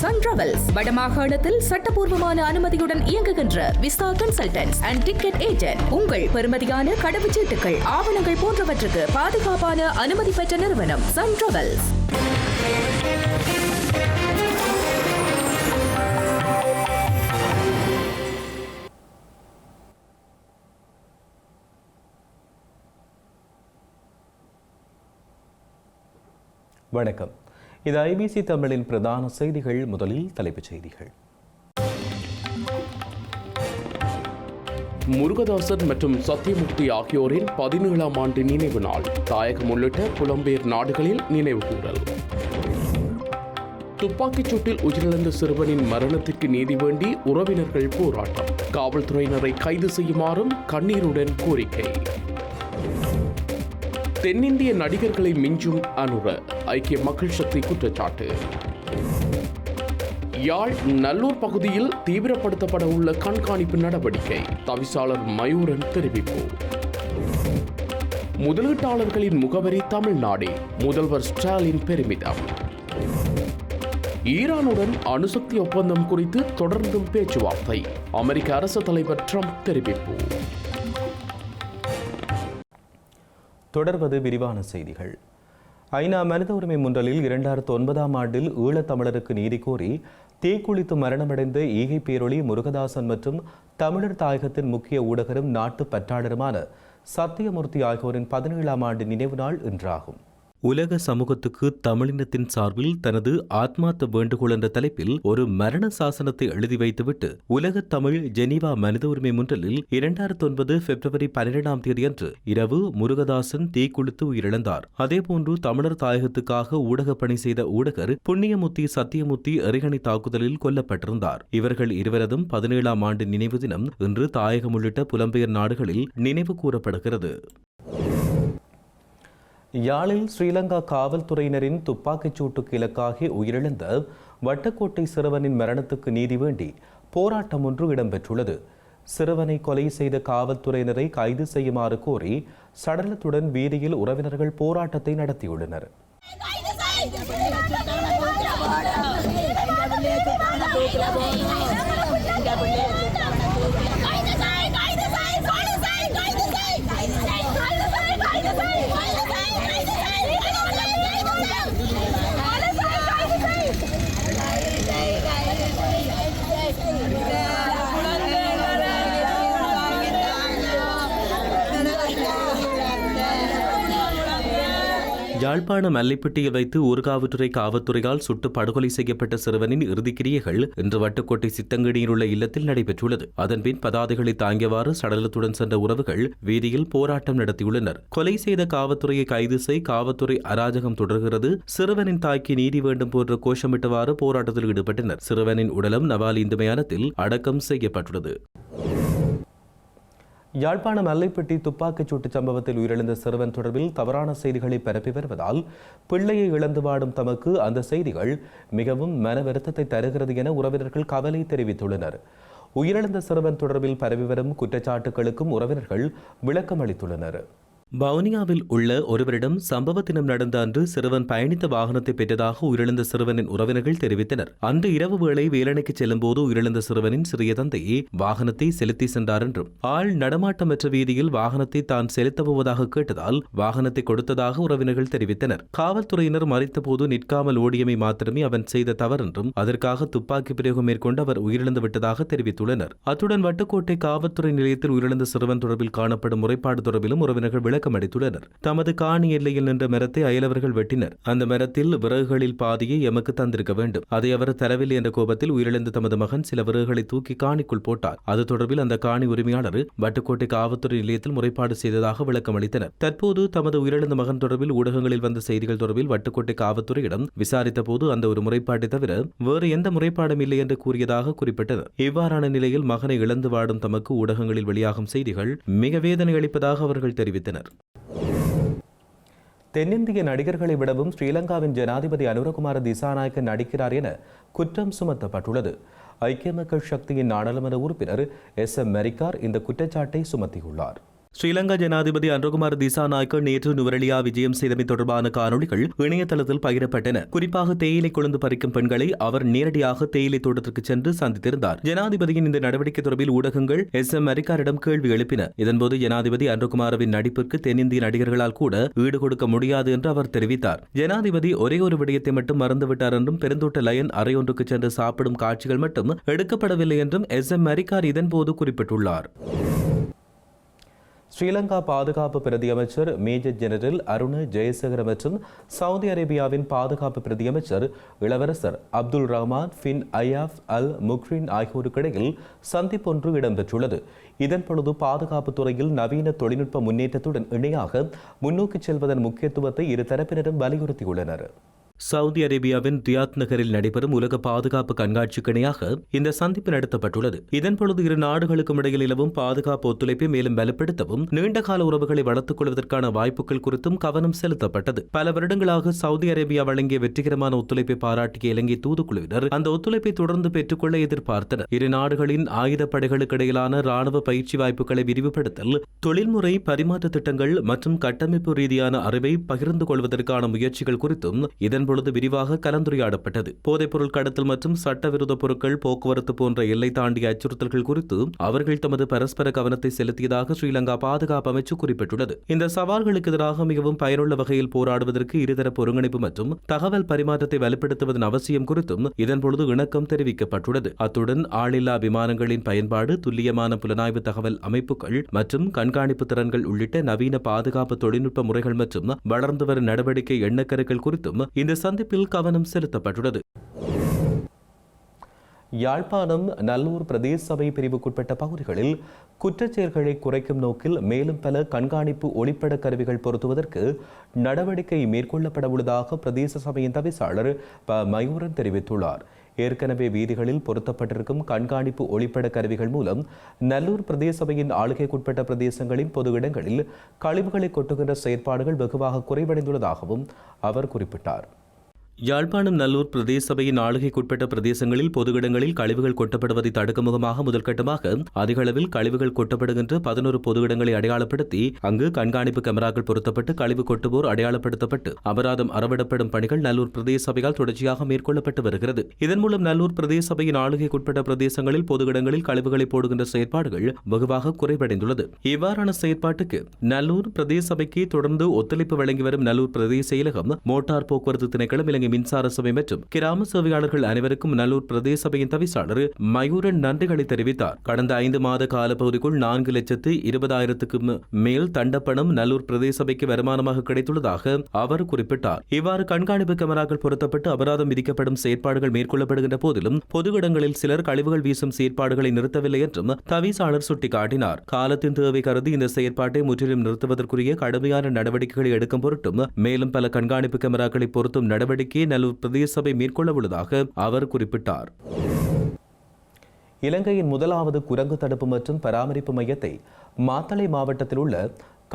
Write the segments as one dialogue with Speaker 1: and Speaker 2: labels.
Speaker 1: Sun travels வடமாகாணத்தில் சட்டபூர்வமான அனுமதியுடன் இயங்குகின்ற visa consultants and ticket agent. உங்கள் பெறுமதியான கடவுச்சீட்டுகள், ஆவணங்கள் போன்றவற்றுக்கு பாதுகாப்பான அனுமதி பெற்ற நிறுவனம் சன் டிராவல்ஸ்.
Speaker 2: வணக்கம். இது ஐபிசி தமிழின் பிரதான செய்திகள். முதலில் தலைப்புச் செய்திகள்.
Speaker 3: முருகதாசன் மற்றும் சத்தியமூர்த்தி ஆகியோரின் 17ஆம் ஆண்டு நினைவு நாள். தாயகம் உள்ளிட்ட புலம்பெயர் நாடுகளில் நினைவு கூறல். துப்பாக்கிச் சூட்டில் உயிரிழந்த சிறுவனின் மரணத்திற்கு நீதி வேண்டி உறவினர்கள் போராட்டம். காவல்துறையினரை கைது செய்யுமாறும் கண்ணீருடன் கோரிக்கை. தென்னிந்திய நடிகர்களை மிஞ்சும் அனுர ஐக்கிய மக்கள் சக்தி குற்றச்சாட்டு. யாழ் நல்லூர் பகுதியில் தீவிரப்படுத்தப்பட உள்ள கண்காணிப்பு நடவடிக்கை. தவிசாளர் மயூரன் தெரிவிப்பு. முதலீட்டாளர்களின் முகவரி தமிழ்நாடே, முதல்வர் ஸ்டாலின் பெருமிதம். ஈரானுடன் அணுசக்தி ஒப்பந்தம் குறித்து தொடர்ந்தும் பேச்சுவார்த்தை. அமெரிக்க அரசு தலைவர் ட்ரம்ப் தெரிவிப்பு.
Speaker 2: தொடர்வது விரிவான செய்திகள். ஐநா மனித உரிமை முன்றலில் 2009ஆம் ஆண்டில் ஈழத்தமிழருக்கு நீதி கோரி தீக்குளித்து மரணமடைந்த ஈகை பேரொளி முருகதாசன் மற்றும் தமிழர் தாயகத்தின் முக்கிய ஊடகரும் நாட்டு பற்றாளருமான சத்தியமூர்த்தி ஆகியோரின் 17ஆம் ஆண்டு நினைவு நாள் இன்றாகும். உலக சமூகத்துக்கு தமிழினத்தின் சார்பில் தனது ஆத்மார்த்த வேண்டுகோள் என்ற தலைப்பில் ஒரு மரண சாசனத்தை எழுதி வைத்துவிட்டு உலக தமிழ் ஜெனீவா மனித உரிமை முன்றலில் 2009 பிப்ரவரி 12ஆம் தேதியன்று இரவு முருகதாசன் தீக்குளித்து உயிரிழந்தார். அதேபோன்று தமிழர் தாயகத்துக்காக ஊடக பணி செய்த ஊடகர் புண்ணியமூர்த்தி சத்தியமூர்த்தி எறிகணை தாக்குதலில் கொல்லப்பட்டிருந்தார். இவர்கள் இருவரதும் 17ஆம் ஆண்டு நினைவு தினம் இன்று தாயகம் உள்ளிட்ட புலம்பெயர் நாடுகளில் நினைவு கூறப்படுகிறது. யாழில் ஸ்ரீலங்கா காவல்துறையினரின் துப்பாக்கிச் சூட்டுக்கு இலக்காகி உயிரிழந்த வட்டக்கோட்டை சிறுவனின் மரணத்துக்கு நீதி வேண்டி போராட்டம் ஒன்று இடம்பெற்றுள்ளது. சிறுவனை கொலை செய்த காவல்துறையினரை கைது செய்யுமாறு கோரி சடலத்துடன் வீதியில் உறவினர்கள் போராட்டத்தை நடத்தியுள்ளனர். யாழ்ப்பாணம் மல்லைப்பட்டியில் வைத்து ஊர்காவல்துறை காவல்துறையால் சுட்டு படுகொலை செய்யப்பட்ட சிறுவனின் இறுதிக்கிரியைகள் இன்று வட்டுக்கோட்டை சித்தங்கடியில் உள்ள இல்லத்தில் நடைபெற்றுள்ளது. அதன்பின் பதாதைகளை தாங்கியவாறு சடலத்துடன் சென்ற உறவுகள் வீதியில் போராட்டம் நடத்தியுள்ளனர். கொலை செய்த காவல்துறையை கைது செய், காவல்துறை அராஜகம் தொடர்கிறது, சிறுவனின் தாய்க்கு நீதி வேண்டும் போன்ற கோஷமிட்டவாறு போராட்டத்தில் ஈடுபட்டனர். சிறுவனின் உடலம் நவாலி இந்து மயானத்தில் அடக்கம் செய்யப்பட்டுள்ளது. யாழ்ப்பாணம் மல்லைப்பட்டி துப்பாக்கிச் சூட்டு சம்பவத்தில் உயிரிழந்த சிறுவன் தொடர்பில் தவறான செய்திகளை பரப்பி வருவதால் பிள்ளையை இழந்து வாடும் தமக்கு அந்த செய்திகள் மிகவும் மன வருத்தத்தை தருகிறது என உறவினர்கள் கவலை தெரிவித்துள்ளனர். உயிரிழந்த சிறுவன் தொடர்பில் பரவி வரும் குற்றச்சாட்டுகளுக்கும் உறவினர்கள் விளக்கம் அளித்துள்ளனர். வவுனியாவில் உள்ள ஒருவரிடம் சம்பவ தினம் நடந்த அன்று சிறுவன் பயணித்த வாகனத்தை பெற்றதாக உயிரிழந்த சிறுவனின் உறவினர்கள் தெரிவித்தனர். அன்று இரவு வேளை வேலணைக்கு செல்லும் போது உயிரிழந்த சிறுவனின் சிறிய தந்தையே வாகனத்தை செலுத்தி சென்றார் என்றும், ஆள் நடமாட்டமற்ற வீதியில் வாகனத்தை தான் செலுத்தப் போவதாக கேட்டதால் வாகனத்தை கொடுத்ததாக உறவினர்கள் தெரிவித்தனர். காவல்துறையினர் மறித்த போது நிற்காமல் ஓடியமை மாத்திரமே அவன் செய்த தவறென்றும் அதற்காக துப்பாக்கி பிரயோகம் மேற்கொண்டு அவர் உயிரிழந்து விட்டதாக தெரிவித்துள்ளனர். அத்துடன் வட்டுக்கோட்டை காவல்துறை நிலையத்தில் உயிரிழந்த சிறுவன் தொடர்பில் காணப்படும் முறைப்பாடு தொடர்பிலும் உறவினர்கள் அளித்துள்ளனர். தமது காணி எல்லையில் நின்ற மரத்தை அயலவர்கள் வெட்டினர். அந்த மரத்தில் விறகுகளில் பாதியை எமக்கு தந்திருக்க வேண்டும். அதை அவர் தரவில்லை என்ற கோபத்தில் உயிரிழந்த தமது மகன் சில விறகுகளை தூக்கி காணிக்குள் போட்டார். அது தொடர்பில் அந்த காணி உரிமையாளர் வட்டுக்கோட்டை காவல்துறை நிலையத்தில் முறைப்பாடு செய்ததாக விளக்கம் அளித்தனர். தற்போது தமது உயிரிழந்த மகன் தொடர்பில் ஊடகங்களில் வந்த செய்திகள் தொடர்பில் வட்டுக்கோட்டை காவல்துறையிடம் விசாரித்த போது அந்த ஒரு முறைப்பாட்டை தவிர வேறு எந்த முறைப்பாடும் இல்லை என்று கூறியதாக குறிப்பிட்டனர். இவ்வாறான நிலையில் மகனை இழந்து வாடும் தமக்கு ஊடகங்களில் வெளியாகும் செய்திகள் மிக வேதனை அளிப்பதாக அவர்கள் தெரிவித்தனர். தென்னிந்திய நடிகர்களை விடவும் ஸ்ரீலங்காவின் ஜனாதிபதி அனுரகுமார திசாநாயக்க நடிக்கிறார் என குற்றம் சுமத்தப்பட்டுள்ளது. ஐக்கிய மக்கள் சக்தியின் நாடாளுமன்ற உறுப்பினர் எஸ் எம் மெரிக்கார் இந்த குற்றச்சாட்டை சுமத்தியுள்ளார். ஸ்ரீலங்கா ஜனாதிபதி அனுரகுமார் திசாநாயக்க நேற்று நுவரெலியா விஜயம் செய்தமை தொடர்பான காணொளிகள் இணையதளத்தில் பகிரப்பட்டன. குறிப்பாக தேயிலை கொழுந்து பறிக்கும் பெண்களை அவர் நேரடியாக தேயிலை தோட்டத்திற்கு சென்று சந்தித்திருந்தார். ஜனாதிபதியின் இந்த நடவடிக்கை தொடர்பில் ஊடகங்கள் SM அரிக்காரிடம் கேள்வி எழுப்பின. இதன்போது ஜனாதிபதி அனுரகுமாரவின் நடிப்பிற்கு தென்னிந்திய நடிகர்களால் கூட ஈடு கொடுக்க முடியாது என்று அவர் தெரிவித்தார். ஜனாதிபதி ஒரே ஒரு விடயத்தை மட்டும் மறந்துவிட்டார் என்றும் பெருந்தோட்ட லயன் அறையொன்றுக்கு சென்று சாப்பிடும் காட்சிகள் மட்டும் எடுக்கப்படவில்லை என்றும் SM அரிக்கார் இதன்போது குறிப்பிட்டுள்ளார். ஸ்ரீலங்கா பாதுகாப்பு பிரதியமைச்சர் மேஜர் ஜெனரல் அருண் ஜெயசேகர மற்றும் சவுதி அரேபியாவின் பாதுகாப்பு பிரதியமைச்சர் இளவரசர் அப்துல் ரஹ்மான் பின் அயாஃப் அல் முக்ரின் ஆகியோருக்கிடையில் சந்திப்பொன்று இடம்பெற்றுள்ளது. இதன் பொழுது பாதுகாப்பு துறையில் நவீன தொழில்நுட்ப முன்னேற்றத்துடன் இணையாக முன்னோக்கி செல்வதன் முக்கியத்துவத்தை இரு தரப்பினரும் வலியுறுத்தியுள்ளனர். சவுதி அரேபியாவின் ரியாத் நகரில் நடைபெறும் உலக பாதுகாப்பு கண்காட்சிக்கு இணையாக இந்த சந்திப்பு நடத்தப்பட்டுள்ளது. இதன் பொழுது இரு நாடுகளுக்கும் இடையில் நிலவும் பாதுகாப்பு ஒத்துழைப்பை மேலும் பலப்படுத்தவும் நீண்டகால உறவுகளை வளர்த்துக் கொள்வதற்கான வாய்ப்புகள் குறித்தும் கவனம் செலுத்தப்பட்டது. பல வருடங்களாக சவுதி அரேபியா வழங்கிய வெற்றிகரமான ஒத்துழைப்பை பாராட்டிய இலங்கை தூதுக்குழுவினர் அந்த ஒத்துழைப்பை தொடர்ந்து பெற்றுக்கொள்ள எதிர்பார்த்தனர். இரு நாடுகளின் ஆயுதப்படைகளுக்கு இடையிலான ராணுவ பயிற்சி வாய்ப்புகளை விரிவுபடுத்தல், தொழில்முறை பரிமாற்ற திட்டங்கள் மற்றும் கட்டமைப்பு ரீதியான அறிவை பகிர்ந்து கொள்வதற்கான முயற்சிகள் குறித்தும் இதன் பொழுது விரிவாக கலந்துரையாடப்பட்டது. போதைப்பொருள் கடத்தல் மற்றும் சட்டவிரோத பொருட்கள் போக்குவரத்து போன்ற எல்லை தாண்டிய அச்சுறுத்தல்கள் குறித்து அவர்கள் தமது பரஸ்பர கவனத்தை செலுத்தியதாக ஸ்ரீலங்கா பாதுகாப்பு அமைச்சு குறிப்பிட்டுள்ளது. இந்த சவால்களுக்கு எதிராக மிகவும் பயனுள்ள வகையில் போராடுவதற்கு இருதரப்பு ஒருங்கிணைப்பு மற்றும் தகவல் பரிமாற்றத்தை வலுப்படுத்துவதன் அவசியம் குறித்தும் இதன்பொழுது இணக்கம் தெரிவிக்கப்பட்டுள்ளது. அத்துடன் ஆளில்லா விமானங்களின் பயன்பாடு, துல்லியமான புலனாய்வு தகவல் அமைப்புகள் மற்றும் கண்காணிப்பு திறன்கள் உள்ளிட்ட நவீன பாதுகாப்பு தொழில்நுட்ப முறைகள் மற்றும் வளர்ந்து வரும் நடவடிக்கை எண்ணக்கருக்கள் குறித்தும் இந்த சந்திப்பில் கவனம் செலுத்தப்பட்டுள்ளது. யாழ்ப்பாணம் நல்லூர் பிரதேச சபை பிரிவுக்குட்பட்ட பகுதிகளில் குற்றச்செயல்களை குறைக்கும் நோக்கில் மேலும் பல கண்காணிப்பு ஒளிப்பட கருவிகள் பொருத்துவதற்கு நடவடிக்கை மேற்கொள்ளப்பட உள்ளதாக பிரதேச சபையின் தவிசாளர் மயூரன் தெரிவித்துள்ளார். ஏற்கனவே வீதிகளில் பொருத்தப்பட்டிருக்கும் கண்காணிப்பு ஒளிப்பட கருவிகள் மூலம் நல்லூர் பிரதேச சபையின் ஆளுகைக்குட்பட்ட பிரதேசங்களின் பொது இடங்களில் கழிவுகளை கொட்டுகின்ற செயற்பாடுகள் வெகுவாக குறைவடைந்துள்ளதாகவும் அவர் குறிப்பிட்டார். யாழ்ப்பாணம் நல்லூர் பிரதேச சபையின் ஆளுகைக்குட்பட்ட பிரதேசங்களில் பொது இடங்களில் கழிவுகள் கொட்டப்படுவதை தடுக்கும் முகமாக முதல்கட்டமாக அதிக அளவில் கழிவுகள் கொட்டப்படுகின்ற 11 பொது இடங்களை அடையாளப்படுத்தி அங்கு கண்காணிப்பு கேமராக்கள் பொருத்தப்பட்டு கழிவு கொட்டுவோர் அடையாளப்படுத்தப்பட்டு அபராதம் அறவிடப்படும் பணிகள் நல்லூர் பிரதேச சபையால் தொடர்ச்சியாக மேற்கொள்ளப்பட்டு வருகிறது. இதன் மூலம் நல்லூர் பிரதேச சபையின் ஆளுகைக்குட்பட்ட பிரதேசங்களில் பொது இடங்களில் கழிவுகளை போடுகின்ற செயற்பாடுகள் வெகுவாக குறைவடைந்துள்ளது. இவ்வாறான செயற்பாட்டுக்கு நல்லூர் பிரதேச சபைக்கு தொடர்ந்து ஒத்துழைப்பு வழங்கி வரும் நல்லூர் பிரதேச செயலகம், மோட்டார் போக்குவரத்து திணைக்களம், இலங்கை மின்சார சபை மற்றும் கிராம சேவையாளர்கள் அனைவருக்கும் நல்லூர் பிரதேச சபையின் தவிசாளர் மயூரன் நன்றிகளை தெரிவித்தார். கடந்த 5 மாத காலப்பகுதிக்குள் 4,20,000 மேல் தண்டப்பணம் நல்லூர் பிரதேச சபைக்கு வருமானமாக கிடைத்துள்ளதாக அவர் குறிப்பிட்டார். இவ்வாறு கண்காணிப்பு கேமராக்கள் பொருத்தப்பட்டு அபராதம் விதிக்கப்படும் செயற்பாடுகள் மேற்கொள்ளப்படுகின்ற போதிலும் பொது இடங்களில் சிலர் கழிவுகள் வீசும் செயற்பாடுகளை நிறுத்தவில்லை என்றும் தவிசாளர் சுட்டிக்காட்டினார். காலத்தின் தேவை கருதி இந்த செயற்பாட்டை முற்றிலும் நிறுத்துவதற்குரிய கடுமையான நடவடிக்கைகளை எடுக்கும் பொருட்டும் மேலும் பல கண்காணிப்பு கேமராக்களை பொருத்தும் நடவடிக்கை நல்லூர் பிரதேச சபை மேற்கொள்ள உள்ளதாக அவர் குறிப்பிட்டார். இலங்கையின் முதலாவது குரங்கு தடுப்பு மற்றும் பராமரிப்பு மையத்தை மாத்தளை மாவட்டத்தில் உள்ள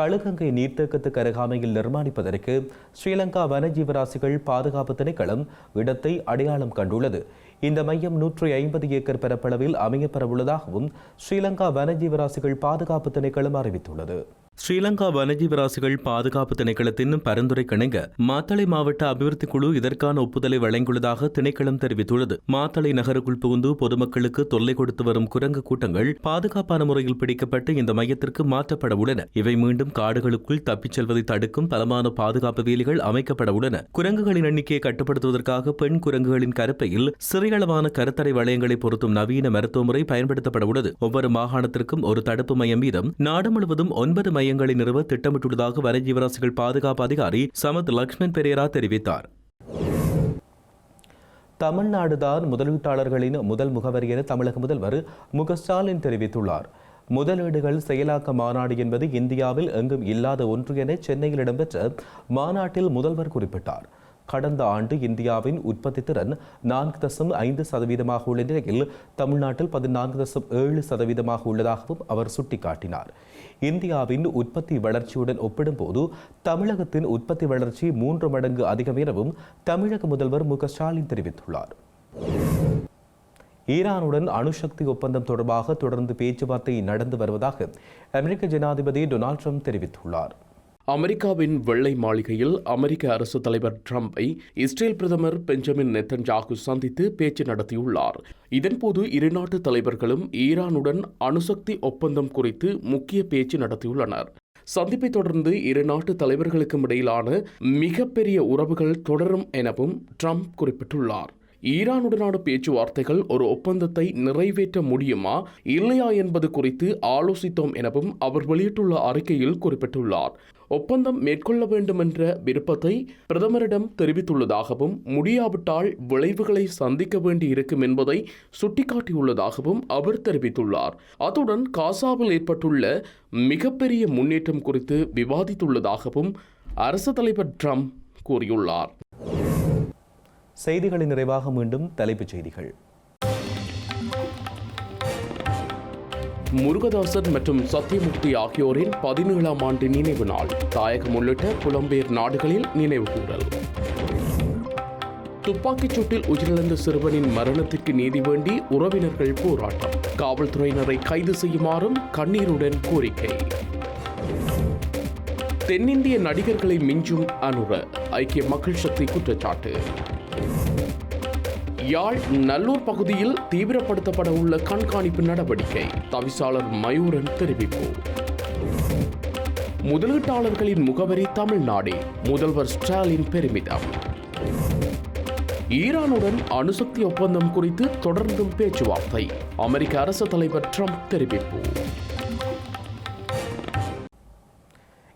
Speaker 2: கழுகங்கை நீர்த்தேக்கத்துக்கு அருகாமையில் நிர்மாணிப்பதற்கு ஸ்ரீலங்கா வனஜீவராசிகள் பாதுகாப்பு திணைக்களம் இடத்தை அடையாளம் கண்டுள்ளது. இந்த மையம் 150 ஏக்கர் பரப்பளவில் அமையப்பெறவுள்ளதாகவும் ஸ்ரீலங்கா வனஜீவராசிகள் பாதுகாப்பு திணைக்களம் அறிவித்துள்ளது. ஸ்ரீலங்கா வனஜீவராசிகள் பாதுகாப்பு திணைக்களத்தின் பரிந்துரைக்கிணங்க மாத்தளை மாவட்ட அபிவிருத்தி குழு இதற்கான ஒப்புதலை வழங்கியுள்ளதாக திணைக்களம் தெரிவித்துள்ளது. மாத்தளை நகருக்குள் புகுந்து பொதுமக்களுக்கு தொல்லை கொடுத்து வரும் குரங்கு கூட்டங்கள் பாதுகாப்பான முறையில் பிடிக்கப்பட்டு இந்த மையத்திற்கு மாற்றப்பட உள்ளன. இவை மீண்டும் காடுகளுக்குள் தப்பிச் செல்வதை தடுக்கும் பலமான பாதுகாப்பு வேலிகள் அமைக்கப்பட உள்ளன. குரங்குகளின் எண்ணிக்கையை கட்டுப்படுத்துவதற்காக பெண் குரங்குகளின் கருப்பையில் சிறியளவான கருத்தடை வளையங்களை பொருத்தும் நவீன மருத்துவ முறை பயன்படுத்தப்பட உள்ளது. ஒவ்வொரு மாகாணத்திற்கும் ஒரு தடுப்பு மையம் வீதம் நாடு முழுவதும் 9 மையங்களை நிறுவ திட்டமிட்டுள்ளதாக வனஜீவராசிகள் பாதுகாப்பு அதிகாரி சமத் லக்ஷ்மன் பெரேரா தெரிவித்தார். தமிழ்நாடுதான் முதலீட்டாளர்களின் முதல் முகவரி என தமிழக முதல்வர் மு.க. ஸ்டாலின் தெரிவித்துள்ளார். முதலீடுகள் செயலாக்க மாநாடு என்பது இந்தியாவில் எங்கும் இல்லாத ஒன்று என சென்னையில் இடம்பெற்ற மாநாட்டில் முதல்வர் குறிப்பிட்டார். கடந்த ஆண்டு இந்தியாவின் உற்பத்தி திறன் 4.5% உள்ள நிலையில் தமிழ்நாட்டில் 14.7% உள்ளதாகவும் அவர் சுட்டிக்காட்டினார். இந்தியாவின் உற்பத்தி வளர்ச்சியுடன் ஒப்பிடும்போது தமிழகத்தின் உற்பத்தி வளர்ச்சி 3 மடங்கு அதிகம் எனவும் தமிழக முதல்வர் மு.க. ஸ்டாலின் தெரிவித்துள்ளார். ஈரானுடன் அணுசக்தி ஒப்பந்தம் தொடர்பாக தொடர்ந்து பேச்சுவார்த்தை நடந்து வருவதாக அமெரிக்க ஜனாதிபதி டொனால்ட் ட்ரம்ப் தெரிவித்துள்ளார்.
Speaker 3: அமெரிக்காவின் வெள்ளை மாளிகையில் அமெரிக்க அரசு தலைவர் ட்ரம்பை இஸ்ரேல் பிரதமர் பெஞ்சமின் நெத்தன்யாகு சந்தித்து பேச்சு நடத்தியுள்ளார். இதன்போது இரு நாட்டு தலைவர்களும் ஈரானுடன் அணுசக்தி ஒப்பந்தம் குறித்து முக்கிய பேச்சு நடத்தியுள்ளனர். சந்திப்பை தொடர்ந்து இரு நாட்டு தலைவர்களுக்கும் இடையிலான மிகப்பெரிய உறவுகள் தொடரும் எனவும் ட்ரம்ப் குறிப்பிட்டுள்ளார். ஈரானுடனான பேச்சுவார்த்தைகள் ஒரு ஒப்பந்தத்தை நிறைவேற்ற முடியுமா இல்லையா என்பது குறித்து ஆலோசித்தோம் எனவும் அவர் வெளியிட்டுள்ள அறிக்கையில் குறிப்பிட்டுள்ளார். ஒப்பந்தம் மேற்கொள்ள வேண்டும் என்ற விருப்பத்தை பிரதமரிடம் தெரிவித்துள்ளதாகவும் முடியாவிட்டால் விளைவுகளை சந்திக்க வேண்டி இருக்கும் என்பதை சுட்டிக்காட்டியுள்ளதாகவும் அவர் தெரிவித்துள்ளார். அத்துடன் காசாவில் ஏற்பட்டுள்ள மிகப்பெரிய முன்னேற்றம் குறித்து விவாதித்துள்ளதாகவும் அரசு தலைவர் ட்ரம்ப் கூறியுள்ளார்.
Speaker 2: செய்திகளின் நிறைவாக மீண்டும் தலைப்புச் செய்திகள்.
Speaker 3: முருகதாசன் மற்றும் சத்தியமூர்த்தி ஆகியோரின் 17ஆம் ஆண்டு நினைவு நாள் தாயகம் உள்ளிட்ட புலம்பெயர் நாடுகளில் நினைவுகூரல். துப்பாக்கிச் சூட்டில் உயிரிழந்த சிறுவனின் மரணத்திற்கு நீதி வேண்டி உறவினர்கள் போராட்டம். காவல்துறையினரை கைது செய்யுமாறும் கண்ணீருடன் கோரிக்கை. தென்னிந்திய நடிகர்களை மிஞ்சும் அனுர ஐக்கிய மக்கள் சக்தி குற்றச்சாட்டு. யாழ் நல்லூர் பகுதியில் தீவிரப்படுத்தப்பட உள்ள கண்காணிப்பு நடவடிக்கை தவிசாளர் மயூரன் தெரிவிப்பு. முதலீட்டாளர்களின் முகவரி தமிழ்நாடே முதல்வர் ஸ்டாலின் பெருமிதம். ஈரானுடன் அணுசக்தி ஒப்பந்தம் குறித்து தொடர்ந்தும் பேச்சுவார்த்தை அமெரிக்க அரசு தலைவர் ட்ரம்ப் தெரிவிப்பு.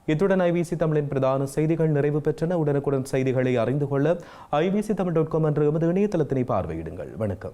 Speaker 2: இத்துடன் ஐபிசி தமிழின் பிரதான செய்திகள் நிறைவு பெற்றன. உடனுக்குடன் செய்திகளை அறிந்து கொள்ள IBC தமிழ்.com என்ற எமது இணையதளத்தினை பார்வையிடுங்கள். வணக்கம்.